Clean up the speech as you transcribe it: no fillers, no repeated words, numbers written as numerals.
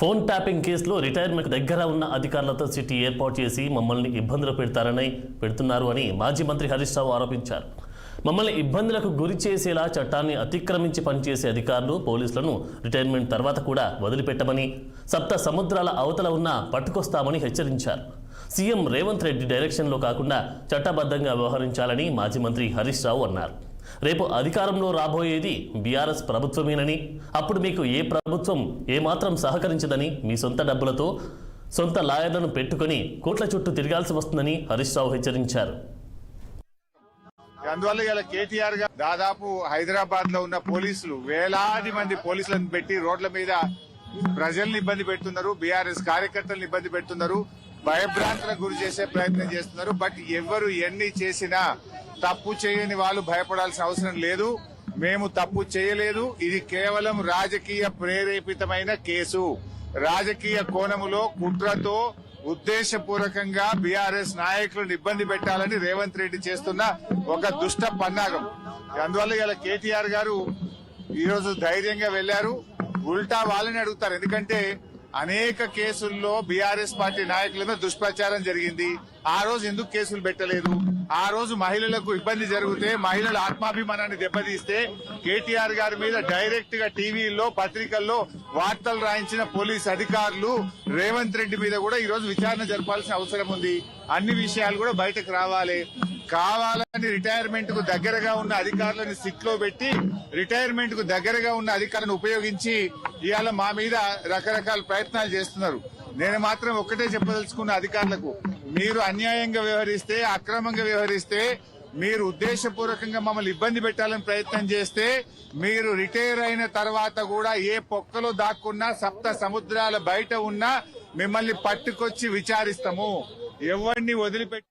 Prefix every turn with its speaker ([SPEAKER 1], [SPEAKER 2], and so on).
[SPEAKER 1] Phone tapping కేసులో retirement దగ్గర ఉన్న అధికారులతో సిటీ ఏర్పాటు చేసి మమ్మల్ని ఇబ్బందులు పెడుతున్నారు అని మాజీ మంత్రి హరీష్ రావు ఆరోపించారు. మమ్మల్ని ఇబ్బందులకు గురి చేసేలా చట్టాన్ని అతిక్రమించి పనిచేసే అధికారులు పోలీసులను రిటైర్మెంట్ తర్వాత కూడా వదిలిపెట్టమని, సప్త సముద్రాల అవతల ఉన్న పట్టుకొస్తామని హెచ్చరించారు. సీఎం రేవంత్ రెడ్డి డైరెక్షన్లో కాకుండా చట్టబద్ధంగా వ్యవహరించాలని మాజీ మంత్రి హరీష్ రావు అన్నారు. రేపు అధికారంలో రాబోయేది బీఆర్ఎస్ ప్రభుత్వమేనని, అప్పుడు మీకు ఏ ప్రభుత్వం ఏమాత్రం సహకరించదని, మీ సొంత డబ్బులతో సొంత లాయర్లను పెట్టుకుని కోట్ల చుట్టూ తిరగాల్సి వస్తుందని హరీష్ రావు హెచ్చరించారు.
[SPEAKER 2] అందువల్ల ఇలా కేటీఆర్ గారు దాదాపు హైదరాబాద్ లో ఉన్న పోలీసులు వేలాది మంది పోలీసులను పెట్టి రోడ్ల మీద ప్రజల్ని ఇబ్బంది పెడుతున్నారు, బీఆర్ఎస్ కార్యకర్తలను ఇబ్బంది పెడుతున్నారు, భయభ్రాంతులకు గురి చేసే ప్రయత్నం చేస్తున్నారు. బట్ ఎవరు ఎన్ని చేసినా తప్పు చేయని వాళ్ళు భయపడాల్సిన అవసరం లేదు. మేము తప్పు చేయలేదు. ఇది కేవలం రాజకీయ ప్రేరేపితమైన కేసు. రాజకీయ కోణములో కుట్రతో ఉద్దేశపూర్వకంగా బీఆర్ఎస్ నాయకులను ఇబ్బంది పెట్టాలని రేవంత్ రెడ్డి చేస్తున్న ఒక దుష్ట పన్నాగం. అందువల్ల ఇలా కేటీఆర్ గారు ఈరోజు ధైర్యంగా వెళ్లారు. ఉల్టా వాళ్ళని అడుగుతారు. ఎందుకంటే అనేక కేసుల్లో బీఆర్ఎస్ పార్టీ నాయకుల మీద దుష్ప్రచారం జరిగింది. ఆ రోజు ఎందుకు కేసులు పెట్టలేదు? ఆ రోజు మహిళలకు ఇబ్బంది జరిగితే, మహిళల ఆత్మాభిమానాన్ని దెబ్బతీస్తే కేటీఆర్ గారి మీద డైరెక్ట్ గా టీవీల్లో పత్రికల్లో వార్తలు రాయించిన పోలీస్ అధికారులు రేవంత్ రెడ్డి మీద కూడా ఈ రోజు విచారణ జరపాల్సిన అవసరం ఉంది. అన్ని విషయాలు కూడా బయటకు రావాలి. కావాలని రిటైర్మెంట్ కు దగ్గరగా ఉన్న అధికారులను సిట్ లో పెట్టి రిటైర్మెంట్ కు దగ్గరగా ఉన్న అధికారులను ఉపయోగించి ఇవాళ మా మీద రకరకాల ప్రయత్నాలు చేస్తున్నారు. నేను మాత్రం ఒక్కటే చెప్పదలుచుకున్న అధికారులకు, మీరు అన్యాయంగా వ్యవహరిస్తే, అక్రమంగా వ్యవహరిస్తే, మీరు ఉద్దేశపూర్వకంగా మమ్మల్ని ఇబ్బంది పెట్టాలని ప్రయత్నం చేస్తే, మీరు రిటైర్ అయిన తర్వాత కూడా ఏ పొక్కలో దాక్కున్నా, సప్త సముద్రాల బయట ఉన్నా మిమ్మల్ని పట్టుకొచ్చి విచారిస్తాము. ఎవరిని వదిలిపెట్టి